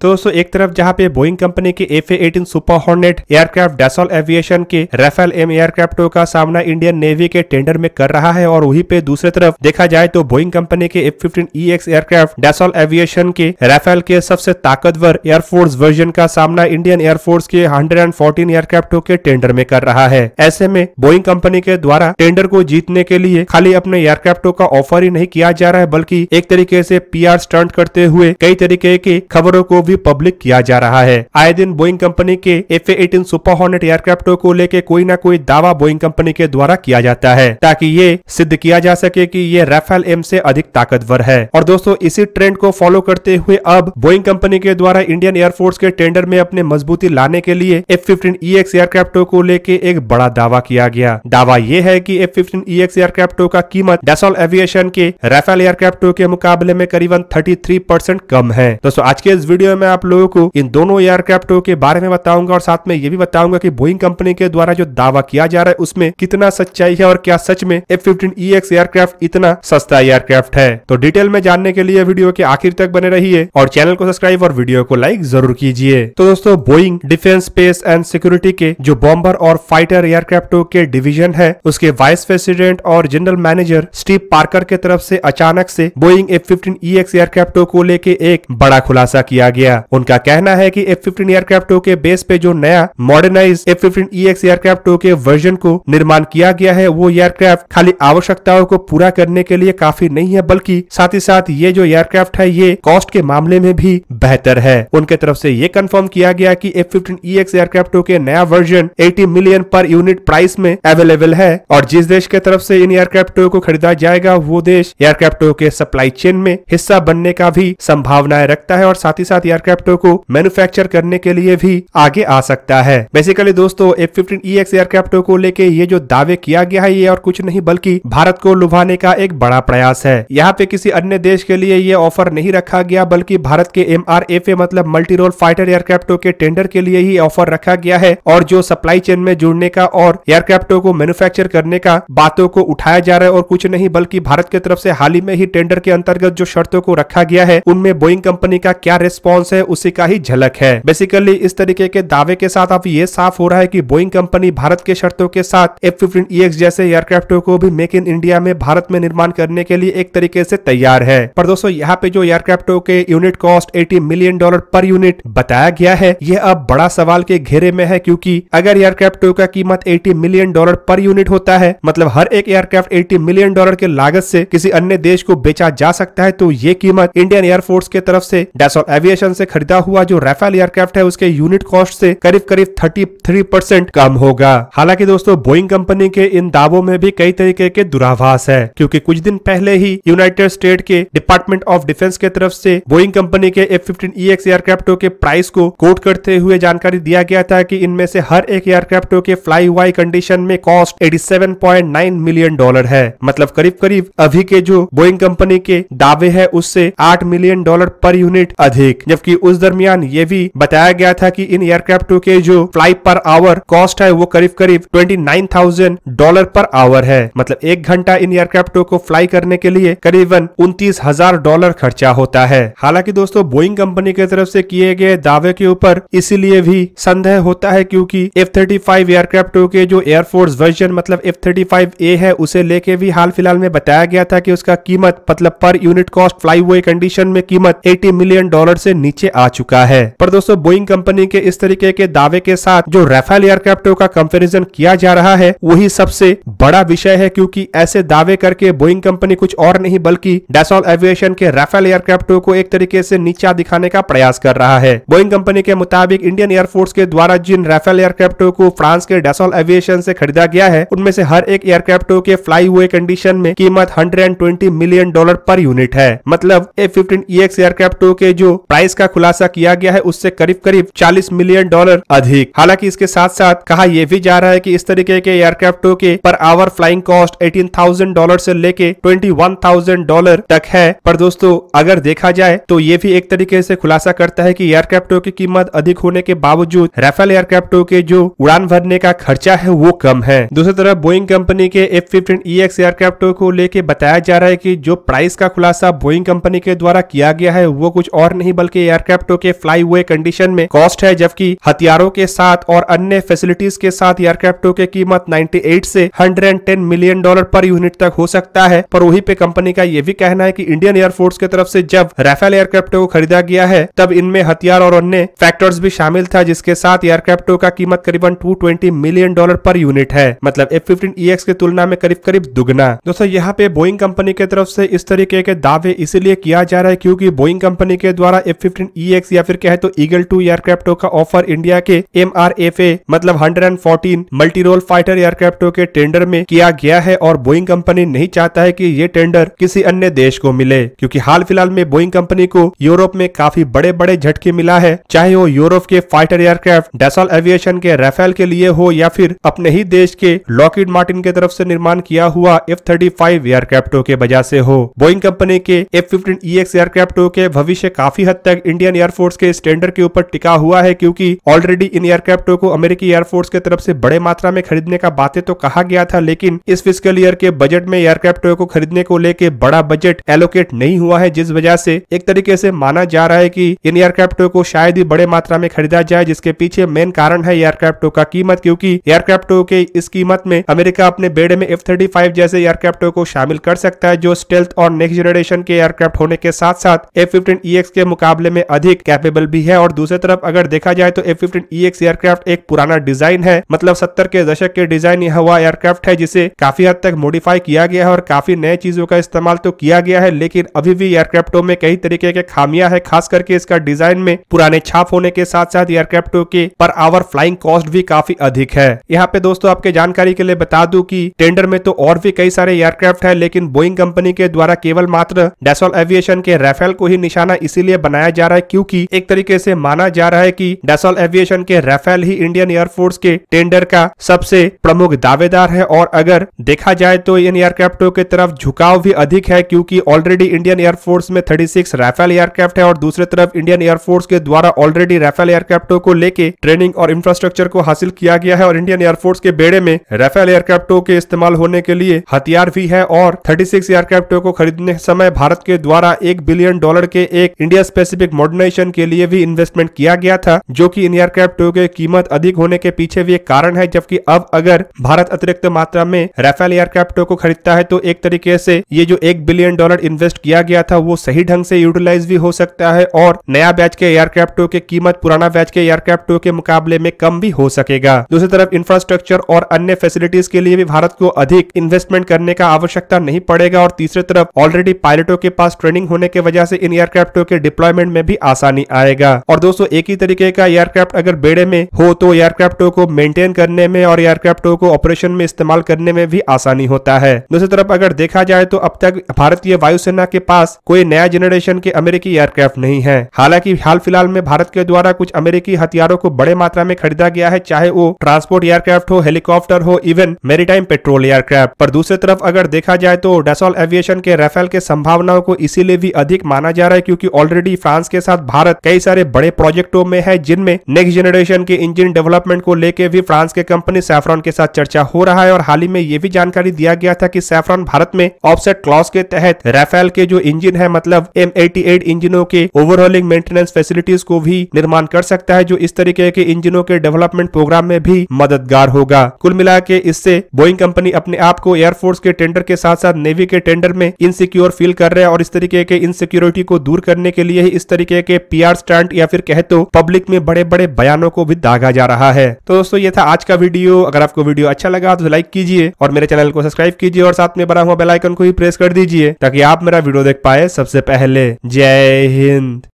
तो दोस्तों एक तरफ जहां पे बोइंग कंपनी के F/A-18 super hornet aircraft Dassault aviation के राफेल एम एयरक्राफ्टों का सामना इंडियन नेवी के टेंडर में कर रहा है, और वहीं पे दूसरी तरफ देखा जाए तो बोइंग कंपनी के F-15EX एयरक्राफ्ट डैसॉल्ट एविएशन के राफेल के सबसे ताकतवर एयरफोर्स वर्जन का सामना इंडियन एयरफोर्स के 114 एयरक्राफ्टों के टेंडर में कर रहा है। ऐसे में बोइंग कंपनी के द्वारा टेंडर को जीतने के लिए खाली अपने एयरक्राफ्टों का ऑफर ही नहीं किया जा रहा है, बल्कि एक तरीके से PR स्टंट करते हुए कई तरीके की खबरों को भी पब्लिक किया जा रहा है। आए दिन बोइंग कंपनी के F/A-18 सुपर हॉर्नेट एयरक्राफ्टों को लेके कोई ना कोई दावा बोइंग कंपनी के द्वारा किया जाता है, ताकि ये सिद्ध किया जा सके कि ये राफेल एम से अधिक ताकतवर है। और दोस्तों इसी ट्रेंड को फॉलो करते हुए अब बोइंग कंपनी के द्वारा इंडियन एयरफोर्स के टेंडर में अपने मजबूती लाने के लिए F-15EX एयरक्राफ्टों को लेके एक बड़ा दावा किया गया। दावा यह है कि F-15EX एयरक्राफ्टों का कीमत डैसॉल्ट एविएशन के राफेल एयरक्राफ्टों के मुकाबले में करीबन 33% कम है। दोस्तों आज के इस वीडियो में आप लोगों को इन दोनों एयरक्राफ्टों के बारे में बताऊंगा, और साथ में ये भी बताऊंगा कि बोइंग कंपनी के द्वारा जो दावा किया जा रहा है उसमें कितना सच्चाई है, और क्या सच में F-15EX एयरक्राफ्ट इतना सस्ता एयरक्राफ्ट है। तो डिटेल में जानने के लिए वीडियो के आखिर तक बने रहिए और चैनल को सब्सक्राइब और वीडियो को लाइक जरूर कीजिए। तो दोस्तों Boeing defence space and security के जो बॉम्बर और फाइटर एयरक्राफ्टों के डिवीजन है, उसके वाइस प्रेसिडेंट और जनरल मैनेजर स्टीव पार्कर के तरफ से अचानक से बोइंग F-15EX एयरक्राफ्टों को लेके एक बड़ा खुलासा किया गया। उनका कहना है कि F-15 एयरक्राफ्टों के बेस पे जो नया मॉडर्नाइज F-15EX एयरक्राफ्टों के वर्जन को निर्माण किया गया है, वो एयरक्राफ्ट खाली आवश्यकताओं को पूरा करने के लिए काफी नहीं है, बल्कि साथ ही साथ ये जो एयरक्राफ्ट है ये कॉस्ट के मामले में भी बेहतर है। उनके तरफ से ये कंफर्म किया गया कि F-15EX एयरक्राफ्टों के नया version 80 million per unit price में अवेलेबल है, और जिस देश के तरफ से इन एयरक्राफ्टों को खरीदा जाएगा वो देश एयरक्राफ्टों के सप्लाई चेन में हिस्सा बनने का भी संभावनाएं रखता है, और साथ ही साथ एयरक्राफ्टों को मैन्युफैक्चर करने के लिए भी आगे आ सकता है। बेसिकली दोस्तों F-15EX एयरक्राफ्टों को लेके ये जो दावे किया गया है ये और कुछ नहीं बल्कि भारत को लुभाने का एक बड़ा प्रयास है। यहाँ पे किसी अन्य देश के लिए ये ऑफर नहीं रखा गया, बल्कि भारत के MRFA मतलब मल्टी रोल फाइटर एयरक्राफ्टों के टेंडर के लिए ही ऑफर रखा गया है, और जो सप्लाई चेन में जुड़ने का और एयरक्राफ्टों को मैन्युफैक्चर करने का बातों को उठाया जा रहा है, और कुछ नहीं बल्कि भारत की तरफ से हाल ही में ही टेंडर के अंतर्गत जो शर्तों को रखा गया है उनमें बोइंग कंपनी का क्या रिस्पॉन्स है उसी का ही झलक है। बेसिकली इस तरीके के दावे के साथ अब ये साफ हो रहा है कि बोइंग कंपनी भारत के शर्तों के साथ F-15EX जैसे एयरक्राफ्टों को भी मेक इन इंडिया में भारत में निर्माण करने के लिए एक तरीके से तैयार है। पर दोस्तों यहाँ पे जो एयरक्राफ्टों के unit cost $80 million per unit बताया गया है, यह अब बड़ा सवाल के घेरे में है, क्योंकि अगर एयरक्राफ्टों का कीमत $80 मिलियन पर यूनिट होता है, मतलब हर एक एयरक्राफ्ट $80 मिलियन के लागत से किसी अन्य देश को बेचा जा सकता है, तो ये कीमत इंडियन एयरफोर्स के तरफ से डैसॉल्ट एविएशन से खरीदा हुआ जो राफेल एयरक्राफ्ट है उसके यूनिट कॉस्ट से करीब 33% कम होगा। हालांकि दोस्तों बोइंग कंपनी के इन दावों में भी कई तरीके के दुराभास है, क्योंकि कुछ दिन पहले ही यूनाइटेड स्टेट के डिपार्टमेंट ऑफ डिफेंस के तरफ से बोइंग कंपनी के F-15EX एयरक्राफ्टों के प्राइस को कोट करते हुए जानकारी दिया गया था कि इनमें से हर एक एयरक्राफ्टों के फ्लाई वाई कंडीशन में कॉस्ट $87.9 मिलियन है, मतलब करीब करीब अभी के जो बोइंग कंपनी के दावे है उससे $8 मिलियन पर यूनिट अधिक। जबकि उस दरमियान ये भी बताया गया था कि इन एयरक्राफ्टों के जो फ्लाई पर आवर कॉस्ट है वो करीब करीब $29,000 पर आवर है, मतलब एक घंटा इन एयरक्राफ्टों को फ्लाई करने के लिए करीबन $29,000 खर्चा होता है। हालांकि दोस्तों बोइंग कंपनी की तरफ से किए गए दावे के ऊपर इसीलिए भी संदेह होता है क्योंकि F-35 एयरक्राफ्टों के जो एयरफोर्स वर्जन मतलब F-35A है उसे लेके भी हाल फिलहाल में बताया गया था कि उसका कीमत मतलब पर यूनिट कॉस्ट फ्लाई वे कंडीशन में कीमत $80 मिलियन से नीचे आ चुका है। पर दोस्तों बोइंग कंपनी के इस तरीके के दावे के साथ जो राफेल एयरक्राफ्टों का कंपैरिजन किया जा रहा है वही सबसे बड़ा विषय है, क्योंकि ऐसे दावे करके बोइंग कंपनी कुछ और नहीं बल्कि डैसॉल्ट एविएशन के राफेल एयरक्राफ्टों को एक तरीके से नीचा दिखाने का प्रयास कर रहा है। बोइंग कंपनी के मुताबिक इंडियन एयरफोर्स के द्वारा जिन राफेल एयरक्राफ्टों को फ्रांस के डैसॉल्ट एविएशन से खरीदा गया है उनमें से हर एक एयरक्राफ्टों के फ्लाई हुए कंडीशन में कीमत $120 मिलियन पर यूनिट है, मतलब F-15EX एयरक्राफ्टों के जो प्राइस का खुलासा किया गया है उससे करीब करीब $40 मिलियन अधिक। हालांकि इसके साथ साथ कहा यह भी जा रहा है कि इस तरीके के एयरक्राफ्टों के पर आवर फ्लाइंग कॉस्ट $18,000 से लेके $21,000 तक है। पर दोस्तों अगर देखा जाए तो ये भी एक तरीके से खुलासा करता है कि एयरक्राफ्टों की कीमत अधिक होने के बावजूद राफेल एयरक्राफ्टों के जो उड़ान भरने का खर्चा है वो कम है। दूसरी तरफ बोइंग कंपनी के F-15EX एयरक्राफ्टों को लेके बताया जा रहा है कि जो प्राइस का खुलासा बोइंग कंपनी के द्वारा किया गया है वो कुछ और नहीं बल्कि एयरक्राफ्टों के फ्लाई हुए कंडीशन में कॉस्ट है, जबकि हथियारों के साथ और अन्य फैसिलिटीज के साथ एयरक्राफ्टों की कीमत 98 से 110 मिलियन डॉलर पर यूनिट तक हो सकता है। पर वहीं पे कंपनी का यह भी कहना है कि इंडियन एयरफोर्स की तरफ से जब राफेल एयरक्राफ्टों को खरीदा गया है तब इनमें हथियार और अन्य फैक्टर्स भी शामिल था, जिसके साथ एयरक्राफ्टों का कीमत करीबन 220 मिलियन डॉलर पर यूनिट है, मतलब F-15EX की तुलना में करीब करीब दुगना। दोस्तों यहाँ पे बोइंग कंपनी की तरफ से इस तरीके के दावे इसलिए किया जा रहा है क्योंकि बोइंग कंपनी के द्वारा F-15EX या फिर कहे तो ईगल 2 एयरक्राफ्टों का ऑफर इंडिया के MRFA मतलब 114 मल्टी रोल फाइटर एयरक्राफ्टों के टेंडर में किया गया है और बोइंग कंपनी नहीं चाहता है कि ये टेंडर किसी अन्य देश को मिले, क्योंकि हाल फिलहाल में बोइंग कंपनी को यूरोप में काफी बड़े बड़े झटके मिला है, चाहे वो यूरोप के फाइटर एयरक्राफ्ट डैसॉल एविएशन के राफेल के लिए हो या फिर अपने ही देश के लॉकहीड मार्टिन की तरफ से निर्माण किया हुआ F-35 एयरक्राफ्टों के वजह से हो। बोइंग कंपनी के F-15EX एयरक्राफ्टों के भविष्य काफी हद तक इंडियन एयरफोर्स के स्टैंडर्ड के ऊपर टिका हुआ है, क्योंकि ऑलरेडी इन एयरक्राफ्टों को अमेरिकी एयरफोर्स की तरफ से बड़े मात्रा में खरीदने का बातें तो कहा गया था, लेकिन इस फिस्कल ईयर के बजट में एयरक्राफ्टों को खरीदने को लेकर बड़ा बजट एलोकेट नहीं हुआ है, जिस वजह से एक तरीके से माना जा रहा है कि इन एयरक्राफ्टों को शायद ही बड़े मात्रा में खरीदा जाए, जिसके पीछे मेन कारण है एयरक्राफ्टों का कीमत, क्योंकि एयरक्राफ्टों के इस कीमत में अमेरिका अपने बेड़े में F-35 जैसे एयरक्राफ्टों को शामिल कर सकता है, जो स्टेल्थ और नेक्स्ट जनरेशन के एयरक्राफ्ट होने के साथ साथ F-15EX के मुकाबले में अधिक कैपेबल भी है। और दूसरी तरफ अगर देखा जाए तो F-15EX एयरक्राफ्ट एक पुराना डिजाइन है, मतलब 70 के दशक के डिजाइन हुआ एयरक्राफ्ट है, जिसे काफी हद तक मॉडिफाई किया गया है और काफी नए चीजों का इस्तेमाल तो किया गया है, लेकिन अभी भी एयरक्राफ्टों में कई तरीके के खामियां है, खास करके इसका डिजाइन में पुराने छाप होने के साथ साथ एयरक्राफ्टों के पर आवर फ्लाइंग कॉस्ट भी काफी अधिक है। यहाँ पे दोस्तों आपके जानकारी के लिए बता दूं कि टेंडर में तो और भी कई सारे एयरक्राफ्ट है, लेकिन बोइंग कंपनी के द्वारा केवल मात्र डैसॉल एविएशन के राफेल को ही निशाना इसीलिए बनाया जा रहा है क्योंकि एक तरीके से माना जा रहा है कि डैसॉल एविएशन के राफेल ही इंडियन एयरफोर्स के टेंडर का सबसे प्रमुख दावेदार है। और अगर देखा जाए तो इन एयरक्राफ्टों की तरफ झुकाव भी अधिक है, क्योंकि ऑलरेडी इंडियन एयरफोर्स में 36 राफेल एयरक्राफ्ट है और दूसरी तरफ इंडियन एयरफोर्स के द्वारा ऑलरेडी राफेल एयरक्राफ्टों को लेके ट्रेनिंग और इंफ्रास्ट्रक्चर को हासिल किया गया है और इंडियन एयरफोर्स के बेड़े में राफेल एयरक्राफ्टों के इस्तेमाल होने के लिए हथियार भी है। और 36 एयरक्राफ्टों को खरीदने समय भारत के द्वारा $1 बिलियन के एक इंडिया स्पेसिफिक मॉडर्नाइजेशन के लिए भी इन्वेस्टमेंट किया गया था, जो कि इन एयरक्राफ्टों की कीमत अधिक होने के पीछे भी एक कारण है। जबकि अब अगर भारत अतिरिक्त मात्रा में राफेल एयरक्राफ्टों को खरीदता है तो एक तरीके से ये जो $1 बिलियन इन्वेस्ट किया गया था वो सही ढंग से यूटिलाइज भी हो सकता है और नया बैच के एयरक्राफ्टों की कीमत पुराना बैच के एयरक्राफ्टों के मुकाबले में कम भी हो सकेगा। दूसरी तरफ इंफ्रास्ट्रक्चर और अन्य फैसिलिटीज के लिए भी भारत को अधिक इन्वेस्टमेंट करने का आवश्यकता नहीं पड़ेगा और तीसरी तरफ ऑलरेडी पायलटों के पास ट्रेनिंग होने की वजह से इन एयरक्राफ्टों के डिप्लॉयमेंट में भी आसानी आएगा। और दोस्तों एक ही तरीके का एयरक्राफ्ट अगर बेड़े में हो तो एयरक्राफ्टों को मेंटेन करने में और एयरक्राफ्टों को ऑपरेशन में इस्तेमाल करने में भी आसानी होता है। दूसरी तरफ अगर देखा जाए तो अब तक भारतीय वायुसेना के पास कोई नया जनरेशन के अमेरिकी एयरक्राफ्ट नहीं है। हालांकि हाल फिलहाल में भारत के द्वारा कुछ अमेरिकी हथियारों को बड़े मात्रा में खरीदा गया है, चाहे वो ट्रांसपोर्ट एयरक्राफ्ट हो, हेलीकॉप्टर हो, इवन मैरीटाइम पेट्रोल एयरक्राफ्ट। पर दूसरी तरफ अगर देखा जाए तो डैसॉल एविएशन के राफेल के संभावनाओं को इसीलिए भी अधिक माना जा रहा है क्योंकि ऑलरेडी फ्रांस के साथ भारत कई सारे बड़े प्रोजेक्टों में है, जिनमें नेक्स्ट जनरेशन के इंजन डेवलपमेंट को लेकर भी फ्रांस के कंपनी सैफ्रॉन के साथ चर्चा हो रहा है। और हाल ही में ये भी जानकारी दिया गया था कि सैफ्रॉन भारत में ऑफसेट क्लॉज के तहत राफेल के जो इंजन है मतलब M88 इंजनों के ओवरहॉलिंग मेंटेनेंस फैसिलिटीज को भी निर्माण कर सकता है, जो इस तरीके के इंजनों के डेवलपमेंट प्रोग्राम में भी मददगार होगा। कुल मिला के इससे बोइंग कंपनी अपने आप को एयरफोर्स के टेंडर के साथ साथ नेवी के टेंडर में इनसिक्योर फील कर रहे हैं और इस तरीके के इनसिक्योरिटी को दूर करने के लिए ही इस तरीके के PR स्टंट या फिर कहे तो पब्लिक में बड़े बड़े बयानों को भी दागा जा रहा है। तो दोस्तों ये था आज का वीडियो। अगर आपको वीडियो अच्छा लगा तो लाइक कीजिए और मेरे चैनल को सब्सक्राइब कीजिए और साथ में बना हुआ बेल आइकन को भी प्रेस कर दीजिए ताकि आप मेरा वीडियो देख पाए सबसे पहले। जय हिंद।